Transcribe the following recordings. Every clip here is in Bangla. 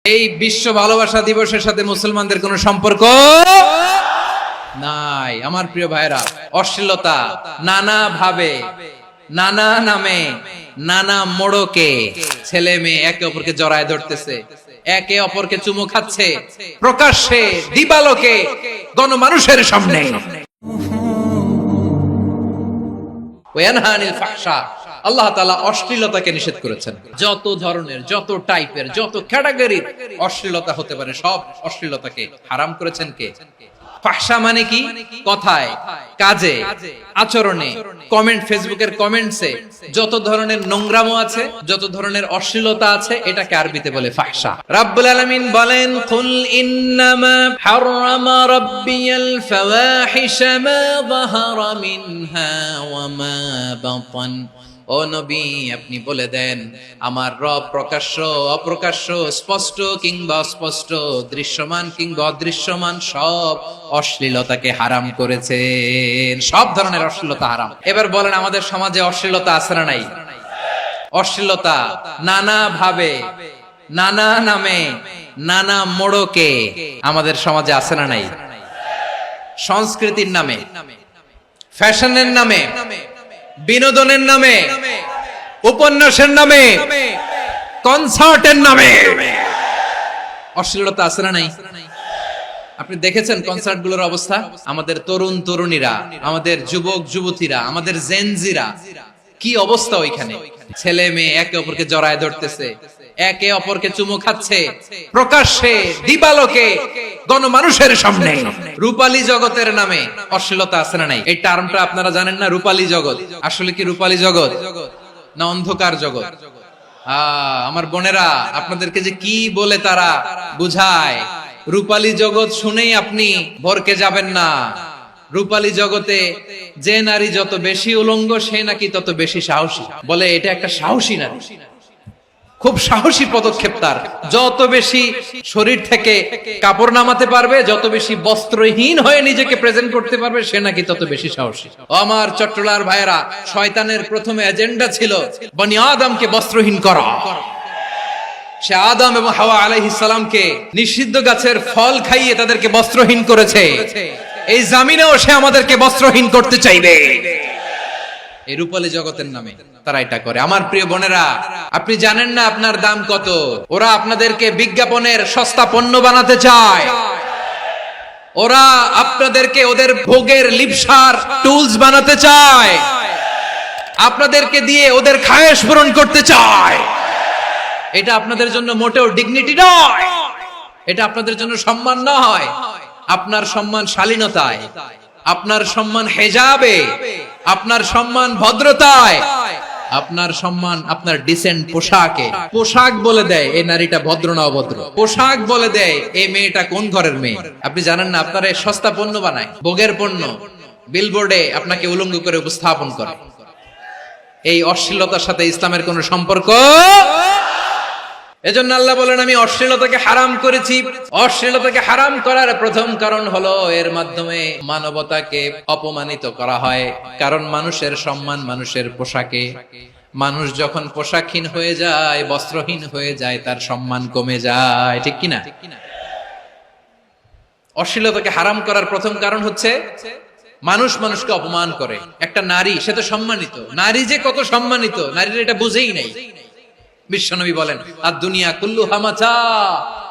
এই বিশ্ব ভালোবাসা দিবসের সাথে মুসলমানদের কোনো সম্পর্ক নাই। আমার প্রিয় ভাইরা, অশ্লীলতা নানা ভাবে, নানা নামে, নানা মোড়কে ছেলে মেয়ে একে অপরকে জড়ায় ধরতেছে, একে অপরকে চুমু খাচ্ছে প্রকাশ্যে, দিবালোকে, গণমানুষের সামনে। ওয়ানহানিল ফাহশা, আল্লাহ তাআলা অশ্লীলতাকে নিষেধ করেছেন। যত ধরনের, যত টাইপের, যত ক্যাটাগরির অশ্লীলতা হতে পারে সব অশ্লীলতাকে হারাম করেছেন কে? ফাহশা মানে কি? কথায়, কাজে, আচরণে, কমেন্ট, ফেসবুকের কমেন্টসে যত ধরনের নোংরামো আছে, যত ধরনের অশ্লীলতা আছে, এটাকে আরবিতে বলে ফাহশা। রাব্বুল আলামিন বলেন, কুল ইন্নামা হারামা রাব্বিয়াল ফাওয়াহিশা মা যাহারা মিনহা ওয়া মা বাতান। ও নবী, আপনি বলে দেন, আমার রব প্রকাশ্য, অপ্রকাশ্য, স্পষ্ট কিংবা অস্পষ্ট, দৃশ্যমান কিংবা অদৃশ্যমান সব অশ্লীলতাকে হারাম করেছেন। সব ধরনের অশ্লীলতা হারাম। এবার বলেন, আমাদের সমাজে অশ্লীলতা আছে না নাই? অশ্লীলতা নানা ভাবে, নানা নামে, নানা মোড়কে আমাদের সমাজে আছে না নাই? সংস্কৃতির নামে, ফ্যাশনের নামে, বিনোদনের নামে, উপন্যাসের নামে, কনসার্টের নামে অশ্লীলতা আছে না নাই? আপনি দেখেছেন কনসার্ট গুলোর অবস্থা? আমাদের তরুণ তরুণীরা, আমাদের যুবক যুবতীরা, আমাদের জেনজিরা, কি অবস্থা ওইখানে? ছেলে মেয়ে একে অপরকে জড়ায় ধরতেছে, একে অপরকে চুমু খাচ্ছে প্রকাশ্যে, দিবালোকে, গণমানুষের সামনে। রূপালী জগতের নামে অশ্লীলতা আছে না নাই? এই টার্মটা আপনারা জানেন না? রূপালী জগৎ আসলে কি রূপালী জগৎ না অন্ধকার জগৎ? আমার বোনেরা, আপনাদেরকে যে কি বলে তারা বুঝায়, রূপালী জগৎ শুনেই আপনি ভরকে যাবেন না। রূপালী জগতে যে নারী যত বেশি উলঙ্গ, সে নাকি তত বেশি সাহসী। বলে এটা একটা সাহসী নারী, খুব সাহসী পদক্ষেপ তার। যত বেশি শরীর থেকে কাপড় নামাতে পারবে, যত বেশি বস্ত্রহীন হয়ে নিজেকে প্রেজেন্ট করতে পারবে, সে নাকি তত বেশি সাহসী। আমার চট্টলার ভাইয়েরা, শয়তানের প্রথমে এজেন্ডা ছিল বনি আদমকে বস্ত্রহীন করা। সে আদম এবং হাওয়া আলাইহিস সালামকে নিষিদ্ধ গাছের ফল খাইয়ে তাদেরকে বস্ত্রহীন করেছে। এই জামিনেও সে আমাদেরকে বস্ত্রহীন করতে চাইবে। এই রূপালী জগতের নামে তারা এটা করে। আমার প্রিয় বোনেরা, আপনি জানেন না আপনার দাম কত? ওরা আপনাদেরকে বিজ্ঞাপনের সস্তা পণ্য বানাতে চায়। ওরা আপনাদেরকে ওদের ভোগের লিপসার টুলস বানাতে চায়। আপনাদেরকে দিয়ে ওদের খায়েশ পূরণ করতে চায়। এটা আপনাদের জন্য মোটেও ডিগনিটি নয়, এটা আপনাদের জন্য সম্মান নয়। আপনার সম্মান শালীনতায়, আপনার সম্মান হেজাবে, আপনার সম্মান ভদ্রতায়, আপনার সম্মান আপনার ডিসেন্ট পোশাকে। পোশাক বলে দেয় এই নারীটা ভদ্র না অভদ্র। পোশাক বলে দেয় এই মেয়েটা কোন ঘরের মেয়ে। আপনি জানেন না? আপনারা সস্তা পণ্য বানায়, ভোগের পণ্য, বিলবোর্ডে আপনাকে উলঙ্গ করে উপস্থাপন করে। এই অশ্লীলতার সাথে ইসলামের কোন সম্পর্ক। এজন্য আল্লাহ বলেন, আমি অশ্লীলতাকে হারাম করেছি। অশ্লীলতাকে হারাম করার প্রথম কারণ হলো এর মাধ্যমে মানবতাকে অপমানিত করা হয়। কারণ মানুষের সম্মান মানুষের পোশাকে। মানুষ যখন পোশাকহীন হয়ে যায়, বস্ত্রহীন হয়ে যায়, তার সম্মান কমে যায়। ঠিক কিনা? অশ্লীলতাকে হারাম করার প্রথম কারণ হচ্ছে মানুষ মানুষকে অপমান করে। একটা নারী, সে তো সম্মানিত। নারী যে কত সম্মানিত, নারীরা এটা বুঝেই নাই। বিশ্বনবী বলেন, আদ-দুনিয়া কুল্লুহা মাতা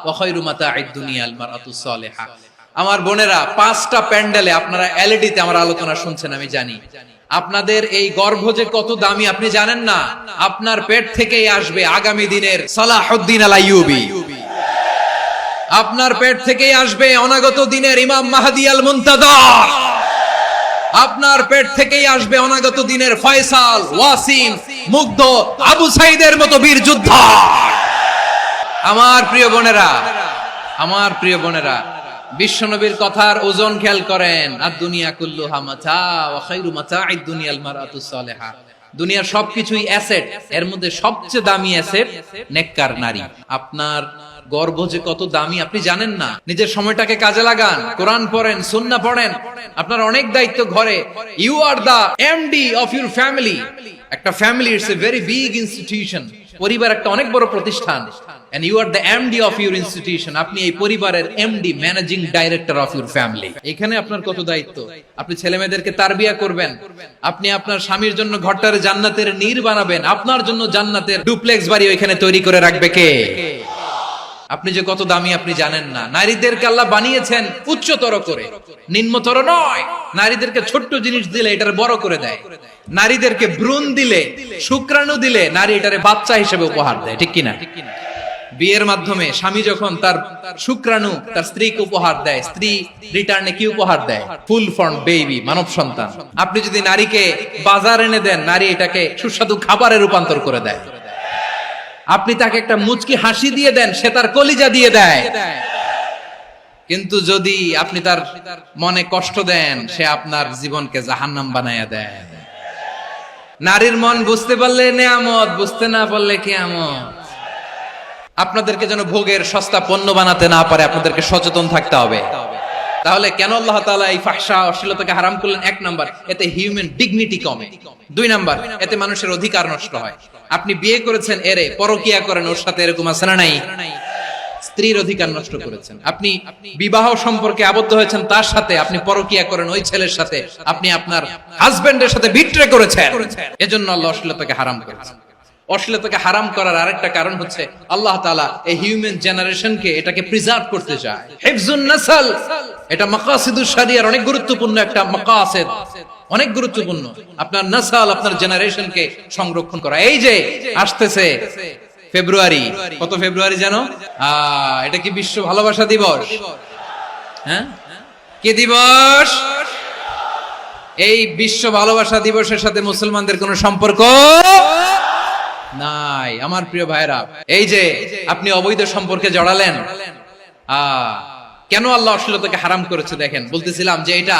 ওয়া খায়রু মাতা'আদ দুনিয়া আল মারআতুস সালিহা। আমার বোনেরা, 5টা প্যান্ডেলে আপনারা এলইডিতে আমার আলোচনা শুনছেন, আমি জানি। আপনাদের এই গর্ভ যে কত দামি আপনি জানেন না। আপনার পেট থেকেই আসবে আগামী দিনের সালাহুদ্দিন আল আইয়ুবী। আপনার পেট থেকেই আসবে অনাগত দিনের ইমাম মাহদী আল মুনতাযর। আপনার পেট থেকেই আসবে অনাগত দিনের ফয়সাল, ওয়াসিম, মুগ্ধ, আবু সাইদের মতো বীর যোদ্ধা। আমার প্রিয় বোনেরা, আমার প্রিয় বোনেরা, বিশ্বনবীর কথার ওজন খেয়াল করেন। আদ-দুনিয়া কুল্লুহা মাতা ওয়া খায়রু মাতা'আদ দুনিয়া আল মারআতুস সালিহা। দুনিয়ার সবকিছুই অ্যাসেট, এর মধ্যে সবচেয়ে দামি অ্যাসেট নেককার নারী। আপনার গর্ভ যে কত দামি আপনি জানেন না। নিজের সময়টাকে কাজে লাগান, কোরআন পড়েন, সুন্নাহ পড়েন। আপনার অনেক দায়িত্ব ঘরে। You are the MD of your family. একটা family it's a very big institution. পরিবার একটা অনেক বড় প্রতিষ্ঠান। and you are the MD of your institution, আপনি এই পরিবারের MD, managing director of your family. এখানে আপনার কত দায়িত্ব। আপনি ছেলেমেয়েদেরকে তারবিয়া করবেন, আপনি আপনার স্বামীর জন্য ঘরটারে জান্নাতের নীর বানাবেন, আপনার জন্য জান্নাতের ডুপ্লেক্স বাড়ি ওইখানে তৈরি করে রাখবে কে? আপনি যে কত দামি আপনি জানেন না। নারীদেরকে আল্লাহ বানিয়েছেন উচ্চতর করে, নিম্নতর নয়। নারীদেরকে ছোট্ট জিনিস দিলে এটারে বড় করে দেয়, নারীদেরকে ভ্রূণ দিলে, শুক্রাণু দিলে নারী এটারে বাচ্চা হিসেবে উপহার দেয়, ঠিক কিনা? বিয়ের মাধ্যমে স্বামী যখন তার শুক্রাণু তার স্ত্রীকে উপহার দেয়, স্ত্রী রিটার্নে কি উপহার দেয়? ফুল ফর্ম বেবি, মানব সন্তান। আপনি যদি নারীকে বাজার এনে দেন, নারী এটাকে সুস্বাদু খাবারে রূপান্তর করে দেয়। আপনি তাকে একটা মুচকি হাসি দিয়ে দেন, সে তার কলিজা দিয়ে দেয়। কিন্তু যদি আপনি তার মনে কষ্ট দেন, সে আপনার জীবনকে জাহান্নাম বানায়া দেয়। নারীর মন বুঝতে পারলে নেয়ামত, বুঝতে না পারলে কিয়ামত। আপনাদেরকে যেন ভোগের সস্তা পণ্য বানাতে না পারে, আপনাদেরকে সচেতন থাকতে হবে। তাহলে কেন আল্লাহ তাআলা এই ফাহশা অশ্লীলতাকে হারাম করলেন? 1 নাম্বার, এতে হিউম্যান ডিগনিটি কমে। 2 নাম্বার, এতে মানুষের অধিকার নষ্ট হয়। আপনি বিয়ে করেছেন, এরে পরকিয়া করেন, ওর সাথে এরকম আছে না নাই? স্ত্রীর অধিকার নষ্ট করেছেন। আপনি বিবাহ সম্পর্কে আবদ্ধ হয়েছেন তার সাথে, আপনি পরকিয়া করেন ওই ছেলের সাথে, আপনি আপনার হাজবেন্ডের সাথে বিট্রে করেছেন। এজন্য আল্লাহ অশ্লীলতাকে হারাম করেছেন। অশ্লীলতাকে হারাম করার আরেকটা কারণ হচ্ছে আল্লাহ তাআলা এই হিউম্যান জেনারেশনকে এটাকে প্রিজার্ভ করতে চায়। হিফজুন নাসল, এটা মাকাসিদুশ শরিয়ার অনেক গুরুত্বপূর্ণ একটা মাকাসিদ, অনেক গুরুত্বপূর্ণ। আপনার নাসল, আপনার জেনারেশনকে সংরক্ষণ করা। এই যে আসতেছে ফেব্রুয়ারি, কত ফেব্রুয়ারি জানো? এটা কি বিশ্ব ভালোবাসা দিবস? হ্যাঁ, কি দিবস? এই বিশ্ব ভালোবাসা দিবসের সাথে মুসলমানদের কোনো সম্পর্ক নাই। আমার প্রিয় ভাইরা, এই যে আপনি অবৈধ সম্পর্কে জড়ালেন, কেন আল্লাহ অশ্লীলতাকে হারাম করেছে দেখেন। বলতেছিলাম যে এটা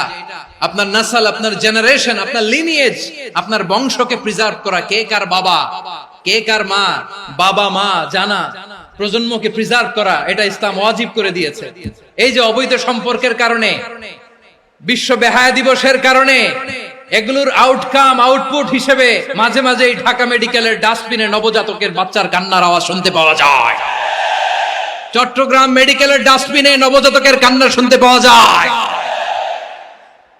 আপনার নাসল, আপনার জেনারেশন, আপনার লিনিয়েজ, আপনার বংশকে প্রিজার্ভ করা। কে কার বাবা, কে কার মা, বাবা মা জানা, প্রজন্মকে প্রিজার্ভ করা, এটা ইসলাম ওয়াজিব করে দিয়েছে। এই যে অবৈধ সম্পর্কের কারণে, বিশ্ব বেহায়া দিবসের কারণে, এগুলোর আউটকাম, আউটপুট হিসেবে মাঝে মাঝে ঢাকা মেডিকেলের ডাস্টবিনে নবজাতকের বাচ্চার কান্নার আওয়াজ শুনতে পাওয়া যায়। চট্টগ্রাম মেডিকেলের ডাস্টবিনে নবজাতকের কান্না শুনতে পাওয়া যায়।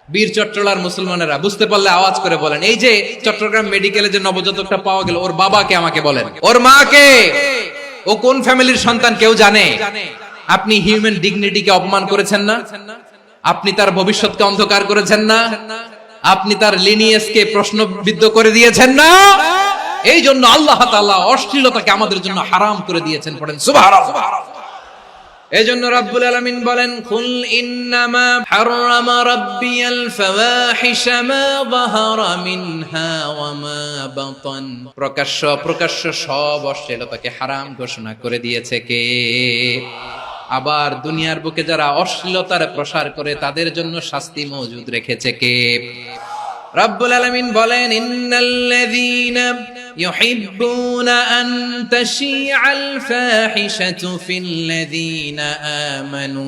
বীর চট্টলার মুসলমানেরা বুঝতে পারলে আওয়াজ করে বলেন, এই যে চট্টগ্রাম মেডিকেলে যে নবজাতকটা পাওয়া গেল, ওর বাবাকে আমাকে বলেন, ওর মাকে, ও কোন ফ্যামিলির সন্তান কেউ জানে? আপনি হিউম্যান ডিগনিটিকে অপমান করেছেন না? আপনি তার ভবিষ্যৎকে অন্ধকার করেছেন না? আপনি তার লিনিয়েজকে প্রশ্নবিদ্ধ করে দিয়েছেন না? এই জন্য আল্লাহ তাআলা অশ্লীলতাকে আমাদের জন্য হারাম করে দিয়েছেন। পড়েন সুবহানাল্লাহ। এই জন্য রব্বুল আলামিন বলেন, কুল ইন্নামা হারামা রাব্বিয়াল ফাওয়াহিশা মা যাহারা মিনহা ওয়া মা বাতান। প্রকাশ্য অপ্রকাশ্য সব অশ্লীলতাকে হারাম ঘোষণা করে দিয়েছে কে? আবার দুনিয়ার বুকে যারা অশ্লীলতার প্রসার করে তাদের জন্য শাস্তি মজুদ রেখেছে কে? রব্বুল আলামিন বলেন, ইন্নাল্লাযীনা ইউহিব্বুনা আন তাশিআল ফাহিশাতু ফিল্লাযীনা আমানু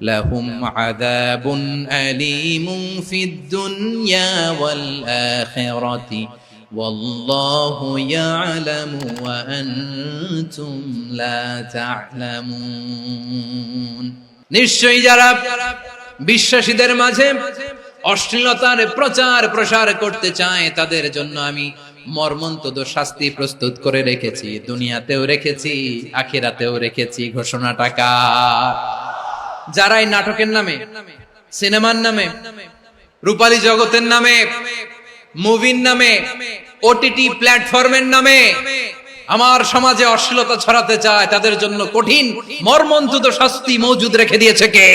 লাহুম আযাবুন আলীমুন ফিদ দুনিয়া ওয়াল আখিরাতি ওয়াল্লাহু ইয়ালামু ওয়া আনতুম লা তা'লামুন। নিশ্চয়ই যারা বিশ্বাসীদের মাঝে অশ্লীলতার প্রচার প্রসার করতে চায় তাদের জন্য আমি মর্মন্তুদ শাস্তি প্রস্তুত করে রেখেছি, দুনিয়াতেও রেখেছি, আখিরাতেও রেখেছি। ঘোষণাটা কার? যারা এই নাটকের নামে, সিনেমার নামে, রূপালী জগতের নামে, মুভির নামে, ওটিটি প্ল্যাটফর্মের নামে আমার সমাজে অশ্লীলতা ছড়াতে চায়, তাদের জন্য কঠিন মর্মন্তুদ শাস্তি মজুদ রেখে দিয়েছে কে?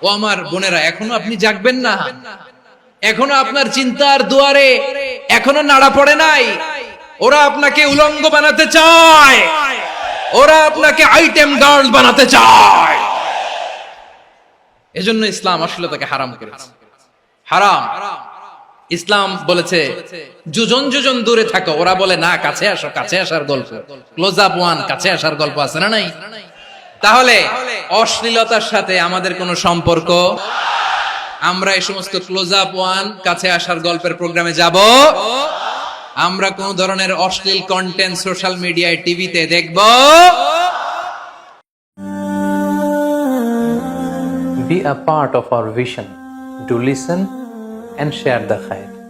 ও আমার বোনেরা, এখনো আপনি জাগবেন না? এখনো আপনার চিন্তার দুয়ারে এখনো নাড়া পড়ে নাই? ওরা আপনাকে উলঙ্গ বানাতে চায়, ওরা আপনাকে আইটেম গার্ল বানাতে চায়। এজন্য ইসলাম অশ্লীলতাকে হারাম করেছে। হারাম। ইসলাম বলেছে যোজন যোজন দূরে থাকো, ওরা বলে না কাছে আসো, কাছে আসার গল্প, ক্লোজ আপ ওয়ান, কাছে আসার গল্প আছে না নাই? তাহলে অশ্লীলতার সাথে আমাদের কোনো সম্পর্ক? আমরা এই সমস্ত ক্লোজ আপ ওয়ান, কাছে আসার গল্পের প্রোগ্রামে যাব আমরা কোন ধরনের অশ্লীল কন্টেন্ট সোশ্যাল মিডিয়ায় টিভিতে দেখব Be a part of our vision. Do listen and share the khair.